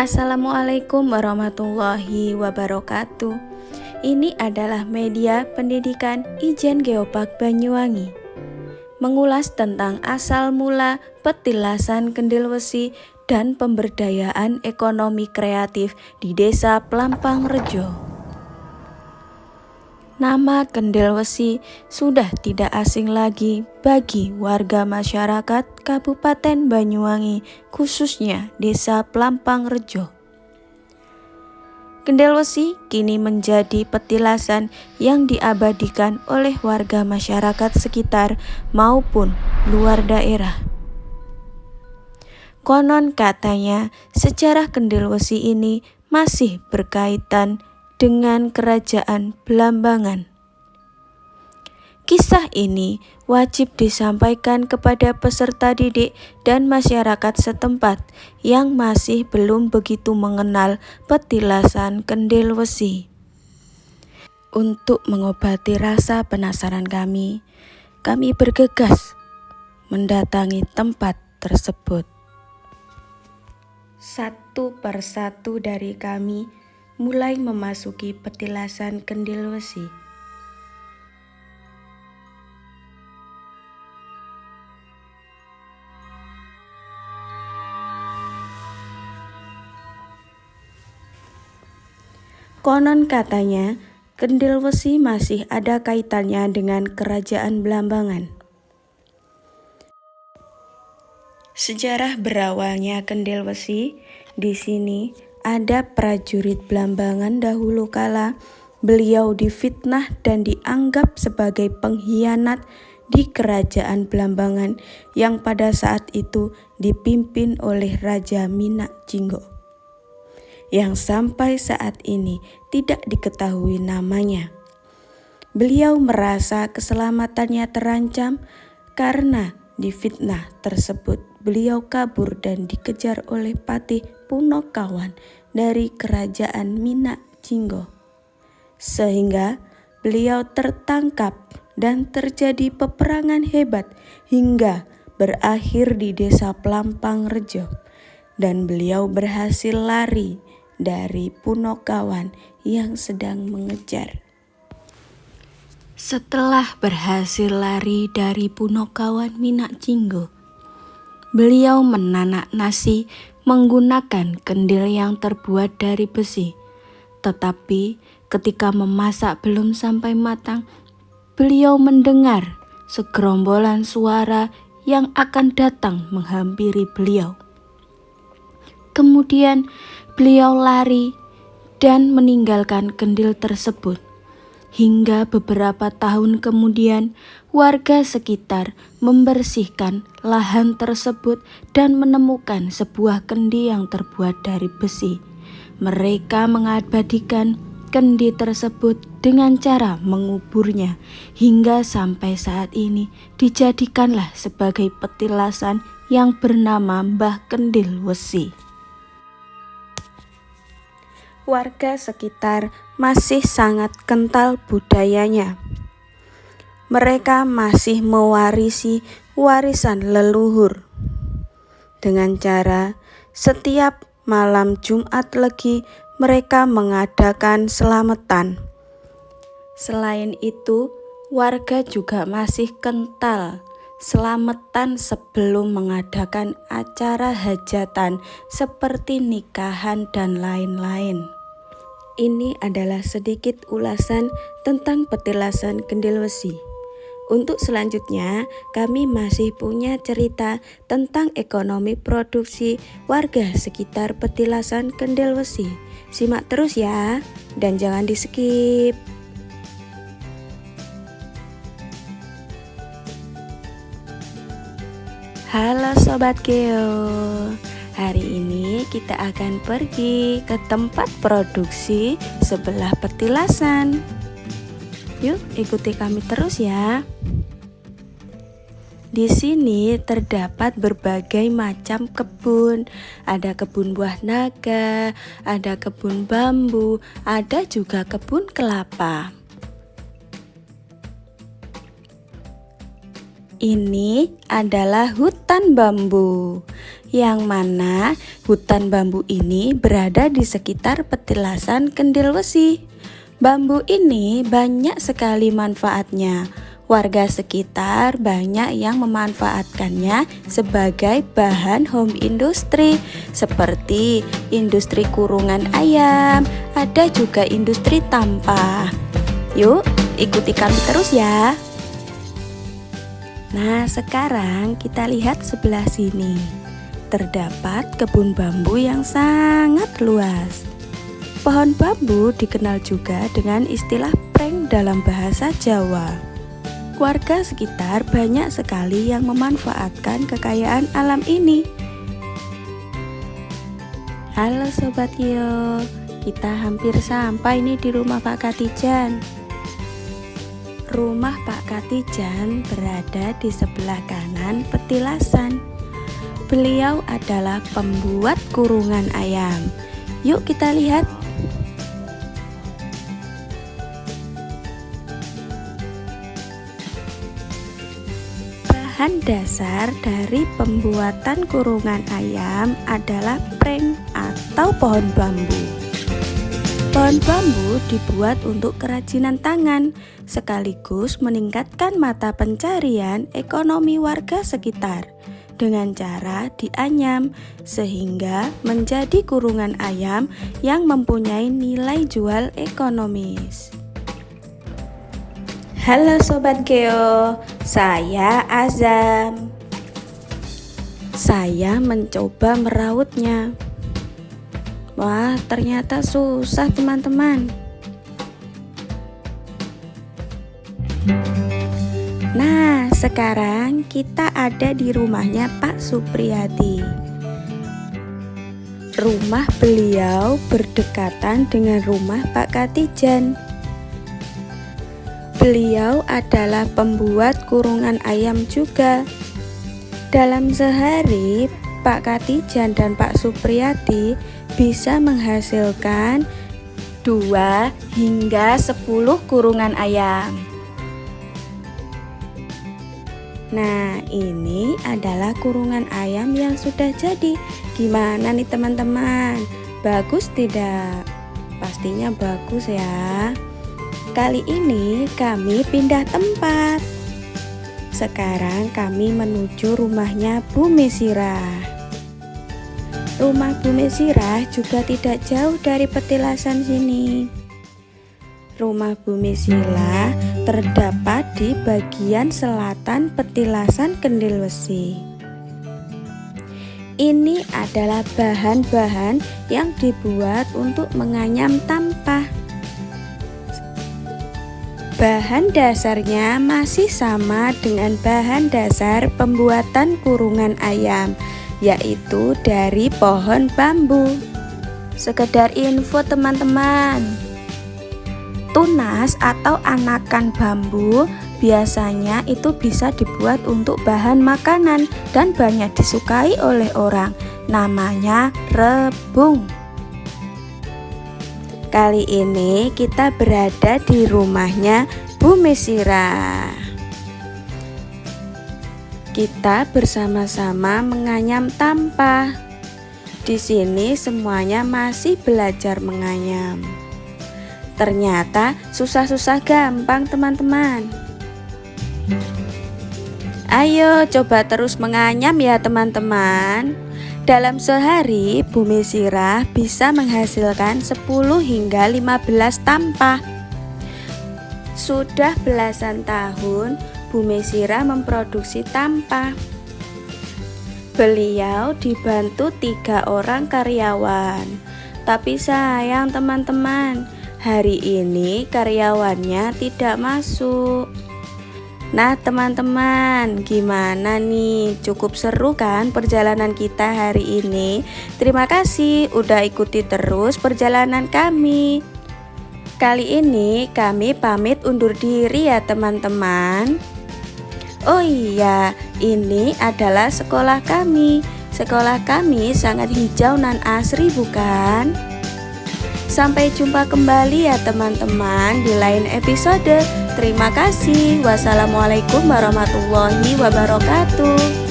Assalamualaikum warahmatullahi wabarakatuh. Ini adalah media pendidikan Ijen Geopark Banyuwangi, mengulas tentang asal mula petilasan Kendil Wesi dan pemberdayaan ekonomi kreatif di Desa Plampang Rejo. Nama Kendil Wesi sudah tidak asing lagi bagi warga masyarakat Kabupaten Banyuwangi, khususnya Desa Plampang Rejo. Kendil Wesi kini menjadi petilasan yang diabadikan oleh warga masyarakat sekitar maupun luar daerah. Konon katanya sejarah Kendil Wesi ini masih berkaitan dengan Kerajaan Blambangan. Kisah ini wajib disampaikan kepada peserta didik dan masyarakat setempat yang masih belum begitu mengenal petilasan Kendil Wesi. Untuk mengobati rasa penasaran kami bergegas mendatangi tempat tersebut. Satu persatu dari kami mulai memasuki petilasan Kendil Wesi. Konon katanya, Kendil Wesi masih ada kaitannya dengan Kerajaan Blambangan. Sejarah berawalnya Kendil Wesi, di sini ada prajurit Blambangan dahulu kala. Beliau difitnah dan dianggap sebagai pengkhianat di Kerajaan Blambangan yang pada saat itu dipimpin oleh Raja Minak Jinggo, yang sampai saat ini tidak diketahui namanya. Beliau merasa keselamatannya terancam karena difitnah tersebut. Beliau kabur dan dikejar oleh Patih Punokawan dari Kerajaan Minak Jinggo, sehingga beliau tertangkap dan terjadi peperangan hebat hingga berakhir di Desa Plampang Rejo, dan beliau berhasil lari dari Punokawan yang sedang mengejar. Setelah berhasil lari dari Punokawan Minak Jinggo, beliau menanak nasi menggunakan kendil yang terbuat dari besi. Tetapi ketika memasak belum sampai matang, beliau mendengar segerombolan suara yang akan datang menghampiri beliau. Kemudian beliau lari dan meninggalkan kendil tersebut. Hingga beberapa tahun kemudian, warga sekitar membersihkan lahan tersebut dan menemukan sebuah kendi yang terbuat dari besi. Mereka mengabadikan kendi tersebut dengan cara menguburnya, hingga sampai saat ini dijadikanlah sebagai petilasan yang bernama Mbah Kendil Wesi. Warga sekitar masih sangat kental budayanya. Mereka masih mewarisi warisan leluhur dengan cara setiap malam Jumat Legi mereka mengadakan selamatan. Selain itu, warga juga masih kental selamatan sebelum mengadakan acara hajatan seperti nikahan dan lain-lain. Ini adalah sedikit ulasan tentang petilasan Kendil Wesi. Untuk selanjutnya, kami masih punya cerita tentang ekonomi produksi warga sekitar petilasan Kendil Wesi. Simak terus ya, dan jangan di skip. Halo Sobat Geo, hari ini kita akan pergi ke tempat produksi sebelah petilasan. Yuk ikuti kami terus ya. Di sini terdapat berbagai macam kebun. Ada kebun buah naga, ada kebun bambu, ada juga kebun kelapa. Ini adalah hutan bambu. yang mana hutan bambu ini berada di sekitar petilasan Kendilwesi. Bambu ini banyak sekali manfaatnya. Warga sekitar banyak yang memanfaatkannya sebagai bahan home industry seperti industri kurungan ayam, ada juga industri tampah. Yuk, ikuti kami terus ya. Nah, sekarang kita lihat sebelah sini. Terdapat kebun bambu yang sangat luas. Pohon bambu dikenal juga dengan istilah pring dalam bahasa Jawa. Warga sekitar banyak sekali yang memanfaatkan kekayaan alam ini. Halo Sobat Yo, kita hampir sampai nih di rumah Pak Katijan. Rumah Pak Katijan berada di sebelah kanan petilasan. Beliau adalah pembuat kurungan ayam. Yuk kita lihat. Bahan dasar dari pembuatan kurungan ayam adalah pring atau pohon bambu. Pohon bambu dibuat untuk kerajinan tangan, sekaligus meningkatkan mata pencarian ekonomi warga sekitar dengan cara dianyam, sehingga menjadi kurungan ayam yang mempunyai nilai jual ekonomis. Halo Sobat Geo, saya Azam. Saya mencoba merautnya. Wah, ternyata susah teman-teman. Nah, sekarang kita ada di rumahnya Pak Supriyadi. Rumah beliau berdekatan dengan rumah Pak Katijan. Beliau adalah pembuat kurungan ayam juga. Dalam sehari, Pak Katijan dan Pak Supriyadi bisa menghasilkan 2 hingga 10 kurungan ayam. Nah, ini adalah kurungan ayam yang sudah jadi. Gimana nih teman-teman? Bagus tidak? Pastinya bagus ya. Kali ini kami pindah tempat. Sekarang kami menuju rumahnya Bu Mesirah. Rumah Bu Mesirah juga tidak jauh dari petilasan sini. Rumah Bu Mesirah terdapat di bagian selatan petilasan Kendilwesi. Ini adalah bahan-bahan yang dibuat untuk menganyam tampah. Bahan dasarnya masih sama dengan bahan dasar pembuatan kurungan ayam, yaitu dari pohon bambu. Sekedar info teman-teman, tunas atau anakan bambu biasanya itu bisa dibuat untuk bahan makanan dan banyak disukai oleh orang. Namanya rebung. Kali ini kita berada di rumahnya Bu Mesirah. Kita bersama-sama menganyam tampah. Di sini semuanya masih belajar menganyam. Ternyata susah-susah gampang teman-teman. Ayo coba terus menganyam ya teman-teman. Dalam sehari, Bu Mesirah bisa menghasilkan 10 hingga 15 tampah. Sudah belasan tahun, Bu Mesirah memproduksi tampah. Beliau dibantu 3 orang karyawan. Tapi sayang teman-teman, hari ini karyawannya tidak masuk. Nah teman-teman, gimana nih? Cukup seru kan perjalanan kita hari ini? Terima kasih udah ikuti terus perjalanan kami. Kali ini kami pamit undur diri ya teman-teman. Oh iya, ini adalah sekolah kami. Sekolah kami sangat hijau dan asri bukan? Sampai jumpa kembali ya teman-teman di lain episode. Terima kasih. Wassalamualaikum warahmatullahi wabarakatuh.